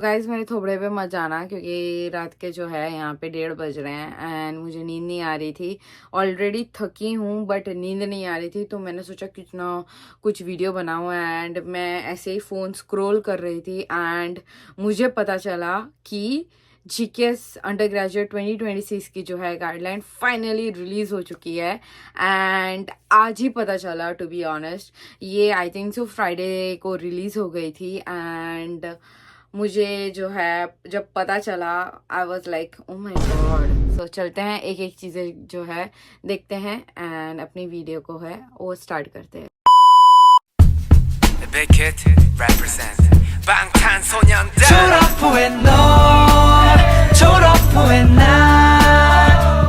Guys मेरे थोबड़े पे मत जाना क्योंकि रात के जो है यहाँ पे 1:30 बज रहे हैं एंड मुझे नींद नहीं आ रही थी। ऑलरेडी थकी हूँ बट नींद नहीं आ रही थी, तो मैंने सोचा कुछ ना कुछ वीडियो बनाऊँ। एंड मैं ऐसे ही फ़ोन स्क्रॉल कर रही थी एंड मुझे पता चला कि जीकेएस अंडर ग्रेजुएट 2026 की जो है गाइडलाइन फाइनली रिलीज़ हो चुकी है। एंड आज ही पता चला, टू बी ऑनेस्ट। ये आई थिंक सो फ्राइडे को रिलीज़ हो गई थी एंड मुझे जो है जब पता चला I was like oh my God. So चलते हैं, एक एक चीज़ें जो है देखते हैं एंड अपनी वीडियो को है वो स्टार्ट करते हैं। Big Kid represent 방탄소년단 졸업 후에 너 졸업 후에 나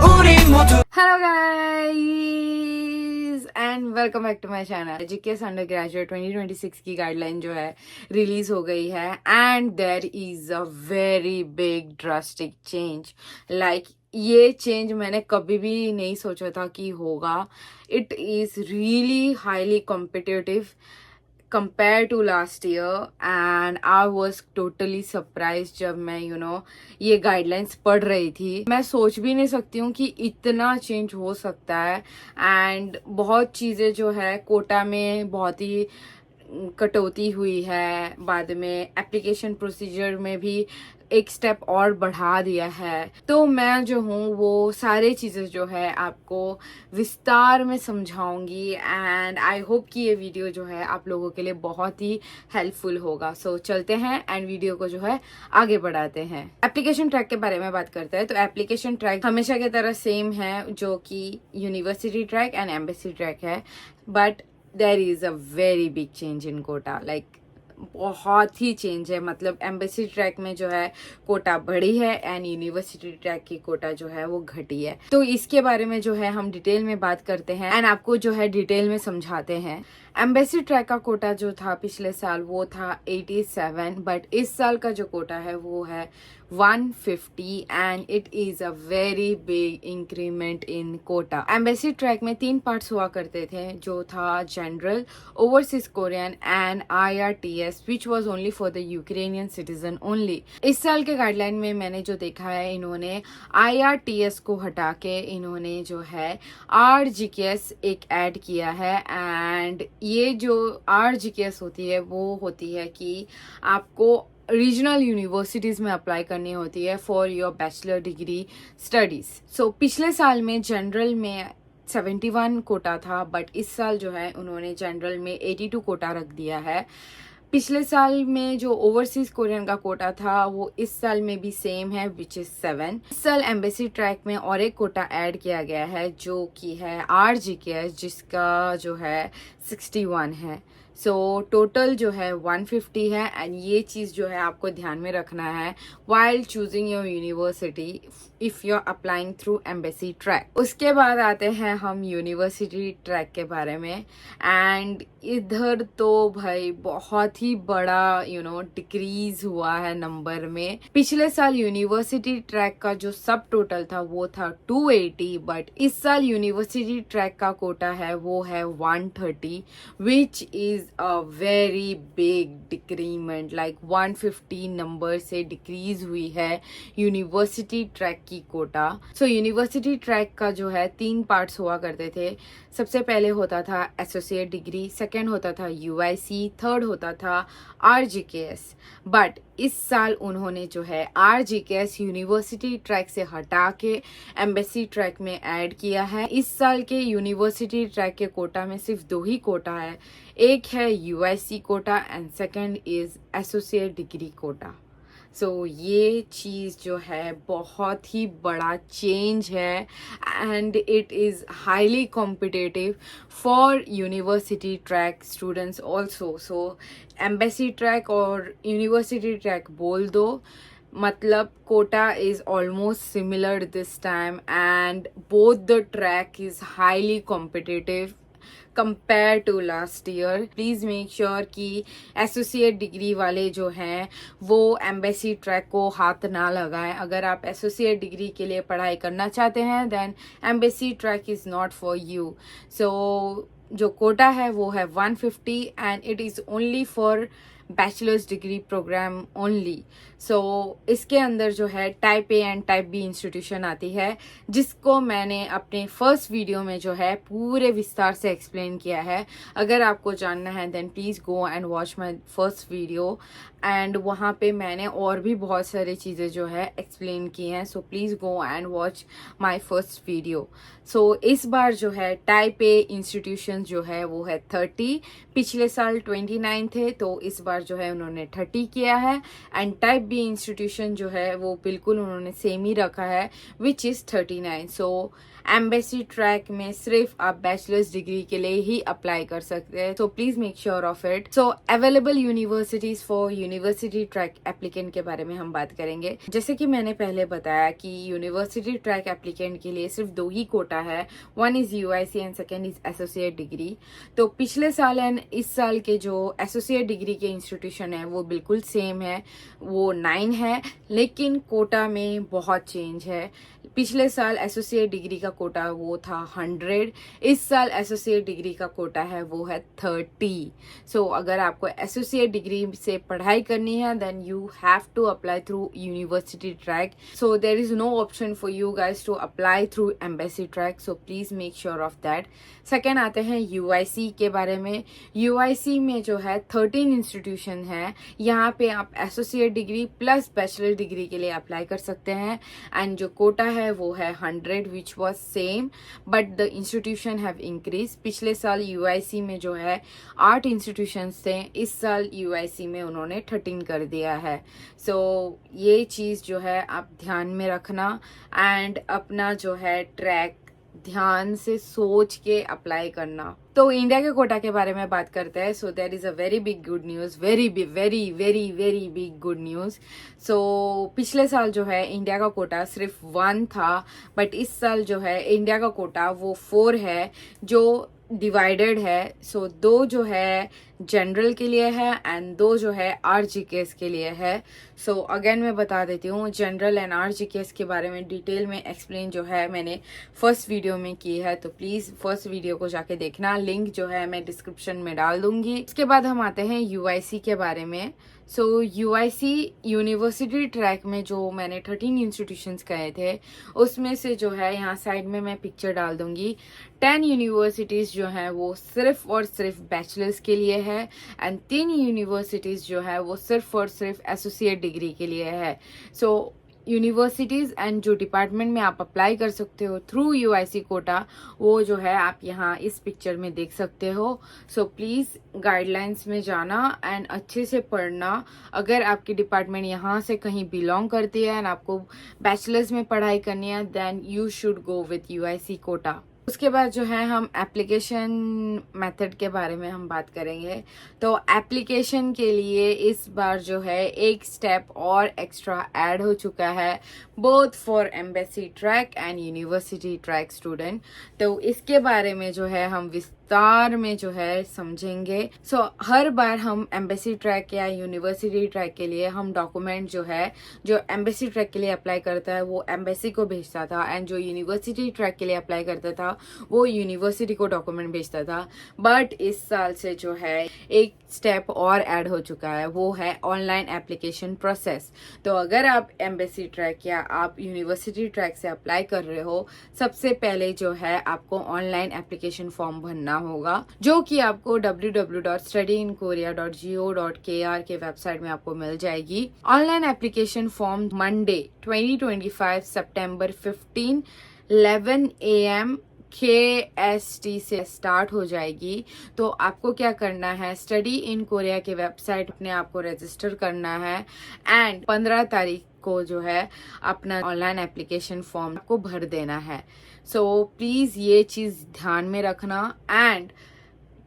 우리 모두 hello guys and welcome back to my channel. GKS undergraduate 2026 की गाइडलाइन जो है रिलीज हो गई है and there is a very big drastic change. Like ये चेंज मैंने कभी भी नहीं सोचा था कि होगा। It is really highly competitive compare to last year and I was totally surprise जब मैं ये गाइडलाइंस पढ़ रही थी। मैं सोच भी नहीं सकती हूँ कि इतना चेंज हो सकता है। एंड बहुत चीज़ें जो है कोटा में बहुत ही कटौती हुई है, बाद में एप्लीकेशन प्रोसीजर में भी एक स्टेप और बढ़ा दिया है। तो मैं जो हूँ वो सारे चीज़ें जो है आपको विस्तार में समझाऊंगी एंड आई होप कि ये वीडियो जो है आप लोगों के लिए बहुत ही हेल्पफुल होगा। सो चलते हैं एंड वीडियो को जो है आगे बढ़ाते हैं। एप्लीकेशन ट्रैक के बारे में बात करते हैं। तो एप्लीकेशन ट्रैक हमेशा की तरह सेम है, जो कि university track and embassy track है, but there is a very big change in quota. Like बहुत ही चेंज है। मतलब एम्बेसी ट्रैक में जो है कोटा बढ़ी है एंड यूनिवर्सिटी ट्रैक की कोटा जो है वो घटी है। तो इसके बारे में जो है हम डिटेल में बात करते हैं एंड आपको जो है डिटेल में समझाते हैं। एम्बेसी ट्रैक का कोटा जो था पिछले साल वो था 87, बट इस साल का जो कोटा है वो है 150 and it is a very big increment in quota. Embassy track में 3 पार्ट्स हुआ करते थे, जो था general, overseas Korean and IRTS which was only for the Ukrainian citizen only. इस साल के गाइडलाइन में मैंने जो देखा है, इन्होंने IRTS को हटा के इन्होंने जो है RGKS एक ऐड किया है। एंड ये जो RGKS होती है वो होती है कि आपको रीजनल यूनिवर्सिटीज़ में अप्लाई करनी होती है for your bachelor degree studies. So पिछले साल में जनरल में 71 कोटा था, बट इस साल जो है उन्होंने जनरल में 82 कोटा रख दिया है। पिछले साल में जो ओवरसीज कोरियन का कोटा था वो इस साल में भी सेम है, विच इज 7। इस साल एम्बेसी ट्रैक में और एक कोटा ऐड किया गया है जो कि है RGKS, जिसका जो है 61 है। सो टोटल जो है 150 है एंड ये चीज़ जो है आपको ध्यान में रखना है while choosing your university if you are applying through embassy track. उसके बाद आते हैं हम यूनिवर्सिटी ट्रैक के बारे में। एंड इधर तो भाई बहुत ही बड़ा डिक्रीज हुआ है नंबर में। पिछले साल यूनिवर्सिटी ट्रैक का जो सब टोटल था वो था 280, बट इस साल यूनिवर्सिटी ट्रैक का कोटा है वो है 130, which is a very big decrement. Like 150 number से डिक्रीज हुई है यूनिवर्सिटी ट्रैक की कोटा। सो यूनिवर्सिटी ट्रैक का जो है 3 पार्ट्स हुआ करते थे। सबसे पहले होता था एसोसिएट डिग्री, सेकेंड होता था UIC, थर्ड होता था RGKS। बट इस साल उन्होंने जो है RGKS यूनिवर्सिटी ट्रैक से हटा के एम्बेसी ट्रैक में ऐड किया है। इस साल के यूनिवर्सिटी ट्रैक के कोटा में सिर्फ 2 ही कोटा है, एक है UIC quota and second is associate degree quota. So ये चीज़ जो है बहुत ही बड़ा चेंज है and it is highly competitive for university track students also. So embassy track और यूनिवर्सिटी ट्रैक बोल दो, मतलब quota is almost similar this time and both the track is highly competitive compare to last year. Please make sure कि associate degree वाले जो हैं वो embassy track को हाथ ना लगाएं। अगर आप एसोसिएट डिग्री के लिए पढ़ाई करना चाहते हैं then embassy track is not for you. So जो कोटा है वो है 150 and it is only for bachelors degree program only. So इसके अंदर जो है type A and type B institution आती है, जिसको मैंने अपने फर्स्ट वीडियो में जो है पूरे विस्तार से एक्सप्लेन किया है। अगर आपको जानना है then please go and watch my first video, and वहाँ पे मैंने और भी बहुत सारी चीज़ें जो है एक्सप्लेन की हैं। So please go and watch my first video. So इस बार जो है टाइप ए इंस्टीट्यूशन जो है वो है 30, पिछले साल 29 थे, तो इस बार जो है उन्होंने 30 किया है। एंड टाइप बी इंस्टीट्यूशन जो है वो बिल्कुल उन्होंने सेम ही रखा है, which is 39। So embassy track में सिर्फ आप बैचलर्स डिग्री के लिए ही अप्लाई कर सकते हैं, सो please make sure of it. So available universities for university track applicant के बारे में हम बात करेंगे। जैसे कि मैंने पहले बताया कि यूनिवर्सिटी ट्रैक एप्लीकेंट के लिए सिर्फ 2 ही कोटा है, one is UIC and second is associate degree. तो पिछले साल एंड इस साल के जो एसोसिएट डिग्री के इंस्टीट्यूशन है वो बिल्कुल सेम है, वो 9 है, लेकिन कोटा में बहुत चेंज है। पिछले साल एसोसिएट डिग्री का कोटा वो था 100, इस साल एसोसिएट डिग्री का कोटा है वो है 30। सो अगर आपको एसोसिएट डिग्री से पढ़ाई करनी है then you have to apply through university track. So there is no option for you guys to apply through embassy track, so please make sure of that. Second आते हैं यूआईसी के बारे में। UIC में जो है 13 इंस्टीट्यूशन है, यहाँ पे आप associate degree plus bachelor degree के लिए अप्लाई कर सकते हैं। एंड जो कोटा है वो है 100 which was same, but the institution have increase. पिछले साल यूआईसी में जो है 8 इंस्टीट्यूशंस थे, इस साल यूआईसी में उन्होंने 13 कर दिया है। सो ये चीज़ जो है आप ध्यान में रखना, एंड अपना जो है ट्रैक ध्यान से सोच के अप्लाई करना। तो इंडिया के कोटा के बारे में बात करते हैं। So there is a very big good news, very very big good news. So पिछले साल जो है इंडिया का कोटा सिर्फ 1 था, बट इस साल जो है इंडिया का कोटा वो 4 है, जो डिवाइडेड है। सो 2 जो है जनरल के लिए है एंड 2 जो है आरजीकेएस के लिए है। सो अगेन मैं बता देती हूँ, जनरल एंड आरजीकेएस के बारे में डिटेल में एक्सप्लेन जो है मैंने फर्स्ट वीडियो में की है, तो प्लीज़ फर्स्ट वीडियो को जाके देखना, लिंक जो है मैं डिस्क्रिप्शन में डाल दूंगी। इसके बाद हम आते हैं यूआईसी के बारे में। सो यूआईसी यूनिवर्सिटी ट्रैक में जो मैंने 13 इंस्टीट्यूशंस कहे थे, उसमें से जो है यहाँ साइड में मैं पिक्चर डाल दूंगी, 10 यूनिवर्सिटीज़ जो हैं वो सिर्फ और सिर्फ बैचलर्स के लिए है, एंड 3 यूनिवर्सिटीज़ जो है वो सिर्फ और सिर्फ एसोसिएट डिग्री के लिए है। सो यूनिवर्सिटीज़ एंड जो डिपार्टमेंट में आप अप्लाई कर सकते हो थ्रू यूआईसी कोटा, वो जो है आप यहाँ इस पिक्चर में देख सकते हो। सो प्लीज़ गाइडलाइंस में जाना एंड अच्छे से पढ़ना। अगर आपकी डिपार्टमेंट यहाँ से कहीं बिलोंग करती है एंड आपको बैचलर्स में पढ़ाई करनी है then you should go with UIC quota. उसके बाद जो है हम एप्लीकेशन मेथड के बारे में हम बात करेंगे। तो एप्लीकेशन के लिए इस बार जो है एक स्टेप और एक्स्ट्रा ऐड हो चुका है, both for embassy track and university track student. तो इसके बारे में जो है हम विस्तार में जो है समझेंगे। सो हर बार हम एम्बेसी ट्रैक या यूनिवर्सिटी ट्रैक के लिए हम डॉक्यूमेंट जो है, जो एम्बेसी ट्रैक के लिए अप्लाई करता है वो एम्बेसी को भेजता था, एंड जो यूनिवर्सिटी ट्रैक के लिए अप्लाई करता था वो यूनिवर्सिटी को डॉक्यूमेंट भेजता था। बट इस साल से जो है एक स्टेप और ऐड हो चुका है, वो है ऑनलाइन एप्लीकेशन प्रोसेस। तो अगर आप एम्बेसी ट्रैक या आप यूनिवर्सिटी ट्रैक से अप्लाई कर रहे हो, सबसे पहले जो है आपको ऑनलाइन एप्लीकेशन फॉर्म भरना होगा, जो कि आपको www.studyinkorea.go.kr के वेबसाइट में आपको मिल जाएगी। Online application form Monday 2025 September 15 11 AM KST से स्टार्ट हो जाएगी। तो आपको क्या करना है, स्टडी इन कोरिया के वेबसाइट अपने आप को रजिस्टर करना है, एंड 15 तारीख को जो है अपना ऑनलाइन एप्लीकेशन फॉर्म को भर देना है। सो प्लीज़ ये चीज़ ध्यान में रखना, एंड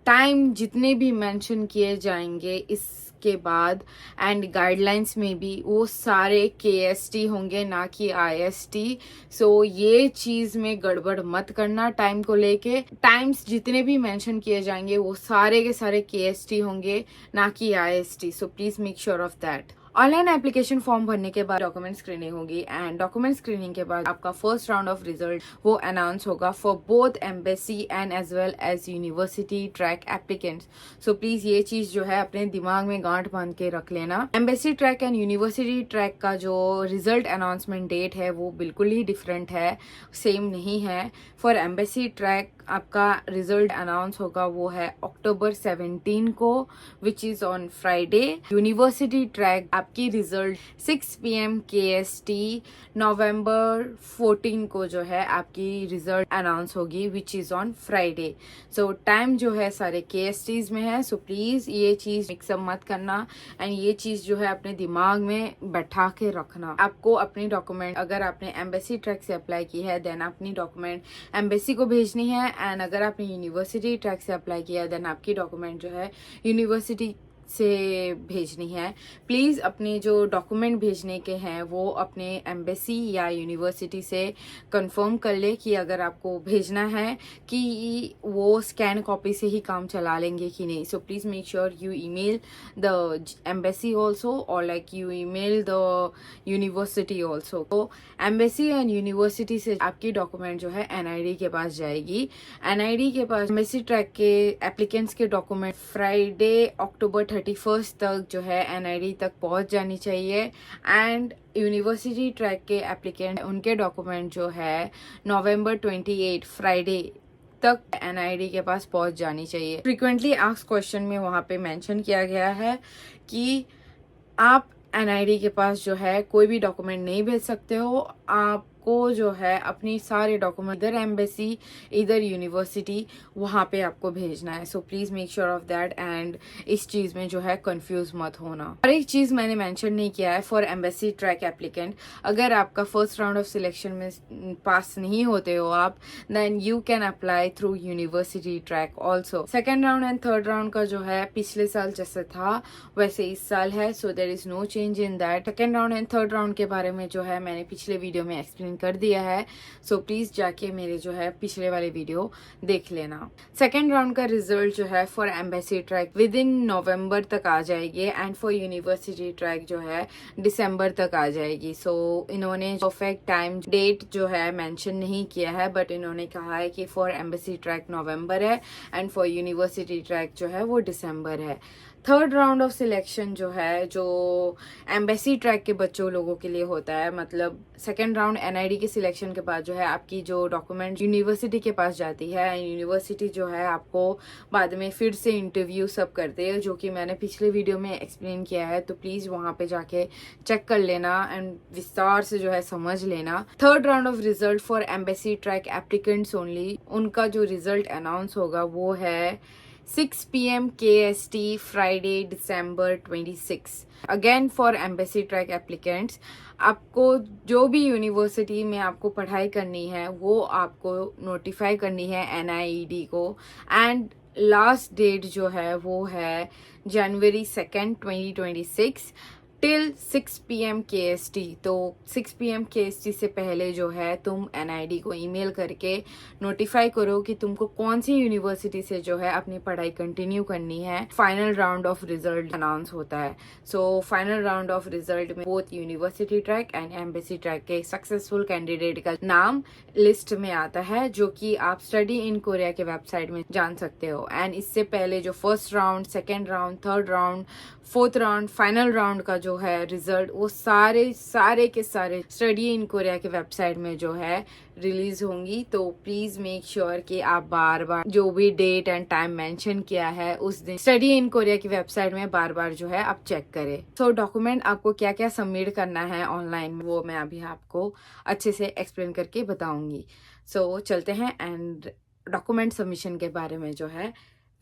टाइम जितने भी मेंशन किए जाएंगे इसके बाद एंड गाइडलाइंस में भी वो सारे KST होंगे, ना कि IST। सो ये चीज़ में गड़बड़ मत करना टाइम को लेके। टाइम्स जितने भी मेंशन किए जाएंगे वो सारे के सारे KST होंगे, ना कि IST। So please make sure of that. Online application form भरने के बाद डॉक्यूमेंट स्क्रीनिंग होगी एंड डॉक्यूमेंट स्क्रीनिंग के बाद आपका फर्स्ट राउंड ऑफ रिजल्ट वो अनाउंस होगा for both embassy and as well as university track applicants. So please ये चीज जो है अपने दिमाग में गांठ बांध के रख लेना। Embassy track and university track का जो रिजल्ट अनाउंसमेंट डेट है वो बिल्कुल ही डिफरेंट है, सेम नहीं है। फॉर एम्बेसी ट्रैक आपका रिजल्ट अनाउंस होगा वो है अक्टूबर 17 को which is on Friday. University track आपकी रिजल्ट 6 PM KST नवंबर 14 को जो है आपकी रिजल्ट अनाउंस होगी which is on Friday. So time जो है सारे KSTs में है, सो प्लीज ये चीज मिक्सअप मत करना एंड ये चीज जो है अपने दिमाग में बैठा के रखना। आपको अपनी डॉक्यूमेंट अगर आपने एम्बेसी ट्रैक से अप्लाई की है देन अपनी डॉक्यूमेंट एम्बेसी को भेजनी है एंड अगर आपने यूनिवर्सिटी ट्रैक से अप्लाई किया देन आपकी डॉक्यूमेंट जो है यूनिवर्सिटी से भेजनी है। प्लीज़ अपने जो डॉक्यूमेंट भेजने के हैं वो अपने एम्बेसी या यूनिवर्सिटी से कंफर्म कर ले कि अगर आपको भेजना है कि वो स्कैन कॉपी से ही काम चला लेंगे कि नहीं। So please make sure you email the embassy also और like you email the university also. तो एम्बेसी एंड यूनिवर्सिटी से आपकी डॉक्यूमेंट जो है NID के पास जाएगी। NID के पास एम्बेसी ट्रैक के एप्लीकेंट्स के डॉक्यूमेंट फ्राइडे अक्टूबर 31 तक जो है NID तक पहुंच जानी चाहिए एंड यूनिवर्सिटी ट्रैक के एप्लीकेंट उनके डॉक्यूमेंट जो है नवंबर 28 फ्राइडे तक NID के पास पहुंच जानी चाहिए। फ्रीक्वेंटली आस्क्ड क्वेश्चन में वहां पे मेंशन किया गया है कि आप NID के पास जो है कोई भी डॉक्यूमेंट नहीं भेज सकते हो, आपको जो है अपनी सारे डॉक्यूमेंट इधर एम्बेसी इधर यूनिवर्सिटी वहाँ पे आपको भेजना है। सो please make sure of that and इस चीज में जो है कंफ्यूज मत होना। और एक चीज मैंने मेंशन नहीं किया है फॉर एम्बेसी ट्रैक एप्लीकेंट, अगर आपका फर्स्ट राउंड ऑफ सिलेक्शन में पास नहीं होते हो आप then you can apply through university track also. Second round and third round का जो है पिछले साल जैसे था वैसे इस साल है, so there is no change in that. Second round and third round के बारे में जो है मैंने पिछले वीडियो में एक्सप्लेन कर दिया है, सो प्लीज जाके मेरे जो है पिछले वाले वीडियो देख लेना। सेकेंड राउंड का रिजल्ट जो है for embassy track within November तक आ जाएगी एंड फॉर यूनिवर्सिटी ट्रैक जो है दिसंबर तक आ जाएगी। सो इन्होंने परफेक्ट टाइम डेट जो है मेंशन नहीं किया है बट इन्होंने कहा है कि फॉर एम्बेसी ट्रैक नवंबर है एंड फॉर यूनिवर्सिटी ट्रैक जो है वो दिसंबर है। थर्ड राउंड ऑफ सिलेक्शन जो है जो एम्बेसी ट्रैक के बच्चों लोगों के लिए होता है, मतलब सेकेंड राउंड NID के सिलेक्शन के बाद जो है आपकी जो डॉक्यूमेंट यूनिवर्सिटी के पास जाती है, यूनिवर्सिटी जो है आपको बाद में फिर से इंटरव्यू सब करते हैं जो कि मैंने पिछले वीडियो में एक्सप्लेन किया है, तो प्लीज वहां पे जाके चेक कर लेना एंड विस्तार से जो है समझ लेना। Third round of result for embassy track applicants only, उनका जो रिजल्ट अनाउंस होगा वो है 6 PM KST Friday December 26। Again for embassy track applicants आपको जो भी यूनिवर्सिटी में आपको पढ़ाई करनी है वो आपको नोटिफाई करनी है NIED को एंड लास्ट डेट जो है वो है जनवरी 2 2026 टिल 6 PM KST। तो 6 PM KST से पहले जो है तुम NID को ईमेल करके नोटिफाई करो कि तुमको कौन सी यूनिवर्सिटी से जो है अपनी पढ़ाई कंटिन्यू करनी है। Final round of result announce होता है, so final round of result में both university track and embassy track के सक्सेसफुल कैंडिडेट का नाम लिस्ट में आता है जो कि आप स्टडी इन कोरिया के वेबसाइट में जान सकते हो। एंड इससे पहले जो first round, second round, third round, fourth round, final round का जो है रिजल्ट वो सारे के सारे स्टडी इन कोरिया के वेबसाइट में जो है रिलीज होंगी। तो प्लीज मेक श्योर कि आप बार बार जो भी डेट एंड टाइम मेंशन किया है उस दिन स्टडी इन कोरिया की वेबसाइट में बार बार जो है आप चेक करें। सो डॉक्यूमेंट आपको क्या क्या सबमिट करना है ऑनलाइन वो मैं अभी आपको अच्छे से एक्सप्लेन करके बताऊंगी। सो चलते हैं एंड डॉक्यूमेंट सबमिशन के बारे में जो है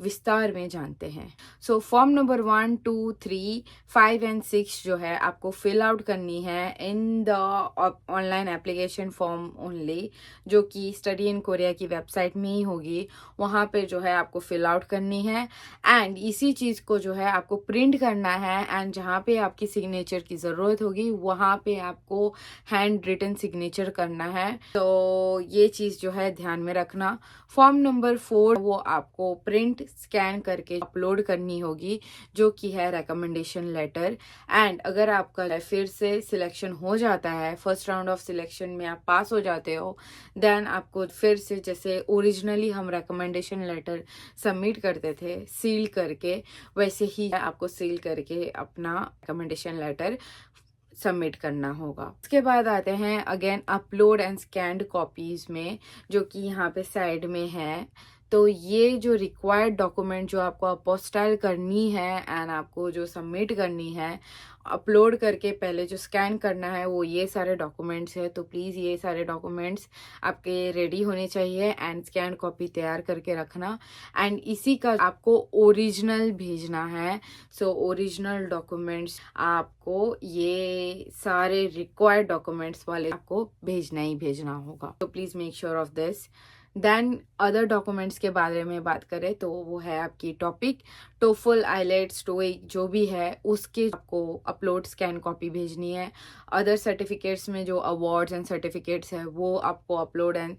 विस्तार में जानते हैं। सो फॉर्म नंबर 1, 2, 3, 5 एंड 6 जो है आपको फिल आउट करनी है in the online application form only, जो कि स्टडी इन कोरिया की वेबसाइट में ही होगी, वहां पे जो है आपको फिल आउट करनी है एंड इसी चीज को जो है आपको प्रिंट करना है एंड जहाँ पे आपकी सिग्नेचर की जरूरत होगी वहां पे आपको हैंड रिटन सिग्नेचर करना है। तो ये चीज जो है ध्यान में रखना। फॉर्म नंबर 4 वो आपको प्रिंट स्कैन करके अपलोड करनी होगी, जो कि है रिकमेंडेशन लेटर। एंड अगर आपका फिर से सिलेक्शन हो जाता है, फर्स्ट राउंड ऑफ सिलेक्शन में आप पास हो जाते हो, देन आपको फिर से जैसे ओरिजिनली हम रिकमेंडेशन लेटर सबमिट करते थे सील करके, वैसे ही आपको सील करके अपना रिकमेंडेशन लेटर सबमिट करना होगा। उसके बाद आते हैं again upload and scanned copies में, जो कि यहाँ पे साइड में है। तो ये जो रिक्वायर्ड डॉक्यूमेंट जो आपको अपोस्टाइल करनी है एंड आपको जो सबमिट करनी है, अपलोड करके पहले जो स्कैन करना है, वो ये सारे डॉक्यूमेंट्स है। तो प्लीज़ ये सारे डॉक्यूमेंट्स आपके रेडी होने चाहिए एंड स्कैन कॉपी तैयार करके रखना। एंड इसी का आपको ओरिजिनल भेजना है। सो ओरिजिनल डॉक्यूमेंट्स आपको ये सारे रिक्वायर्ड डॉक्यूमेंट्स वाले आपको भेजना ही भेजना होगा। तो please make sure of this. Then other documents के बारे में बात करें तो वो है आपकी टॉपिक, टोफल, आइलेट्स, टोईक जो भी है उसके आपको अपलोड स्कैन कॉपी भेजनी है। अदर सर्टिफिकेट्स में जो अवार्ड्स एंड सर्टिफिकेट्स है वो आपको अपलोड एंड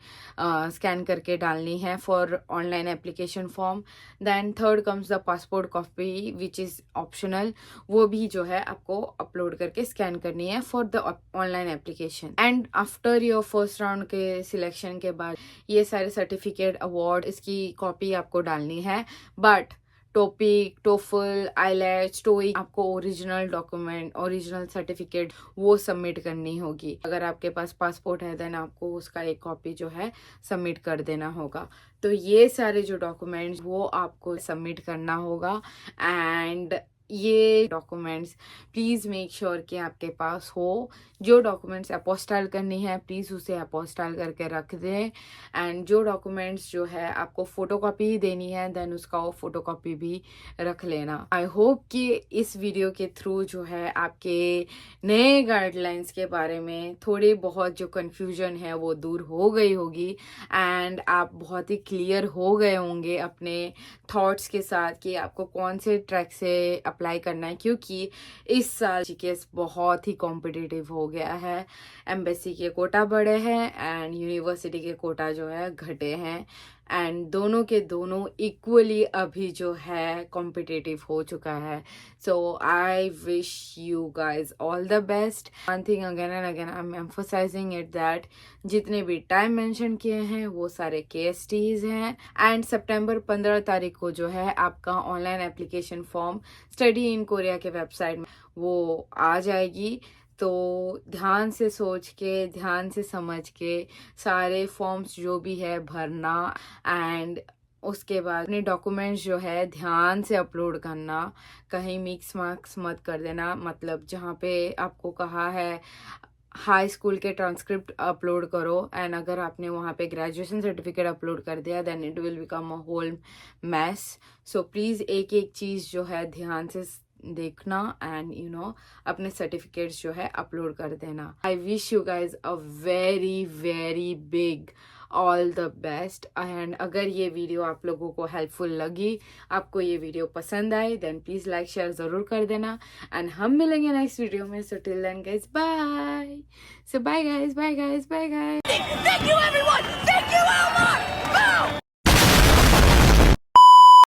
स्कैन करके डालनी है for online application form. Then third comes the passport copy which is optional, वो भी जो है आपको अपलोड करके स्कैन करनी है for the online application. And after your first round के सिलेक्शन के बाद ये सारे सर्टिफिकेट, अवार्ड, इसकी कॉपी आपको डालनी है। बट टॉपिक, टोफल, आइलेट्स, टोईक आपको ओरिजिनल डॉक्यूमेंट, ओरिजिनल सर्टिफिकेट वो सबमिट करनी होगी। अगर आपके पास पासपोर्ट है देन आपको उसका एक कॉपी जो है सबमिट कर देना होगा। तो ये सारे जो डॉक्यूमेंट्स वो आपको सबमिट करना होगा। एंड ये डॉक्यूमेंट्स प्लीज़ मेक श्योर कि आपके पास हो। जो डॉक्यूमेंट्स अपोस्टाइल करनी है प्लीज़ उसे अपोस्टाइल करके रख दें। एंड जो डॉक्यूमेंट्स जो है आपको फोटोकॉपी ही देनी है देन उसका वो फोटोकॉपी भी रख लेना। आई होप कि इस वीडियो के थ्रू जो है आपके नए गाइडलाइंस के बारे में थोड़ी बहुत जो कन्फ्यूजन है वो दूर हो गई होगी एंड आप बहुत ही क्लियर हो गए होंगे अपने थॉट्स के साथ कि आपको कौन से ट्रैक से अप्लाई करना है। क्योंकि इस साल जीकेएस बहुत ही कॉम्पिटिटिव हो गया है। एम्बेसी के कोटा बढ़े हैं एंड यूनिवर्सिटी के कोटा जो है घटे हैं एंड दोनों के दोनों इक्वली अभी जो है कॉम्पिटिटिव हो चुका है। So I wish you guys all the best. One thing again and again I am emphasizing it that जितने भी टाइम मेंशन किए हैं वो सारे KSTs हैं। एंड सितंबर 15 तारीख को जो है आपका online application form study in Korea के वेबसाइट में वो आ जाएगी। तो ध्यान से सोच के, ध्यान से समझ के सारे फॉर्म्स जो भी है भरना एंड उसके बाद अपने डॉक्यूमेंट्स जो है ध्यान से अपलोड करना। कहीं मिक्स मार्क्स मत कर देना। मतलब जहाँ पे आपको कहा है हाई स्कूल के ट्रांसक्रिप्ट अपलोड करो एंड अगर आपने वहाँ पे ग्रेजुएशन सर्टिफिकेट अपलोड कर दिया then it will become a whole mess. So please एक एक चीज़ जो है ध्यान से देखना एंड अपने सर्टिफिकेट्स जो है अपलोड कर देना। आई wish you guys a very very big all the best. And अगर ये वीडियो आप लोगों को हेल्पफुल लगी, आपको ये वीडियो पसंद आई देन प्लीज़ लाइक शेयर ज़रूर कर देना एंड हम मिलेंगे नेक्स्ट वीडियो में। So till then guys bye. So bye guys, bye guys, bye guys.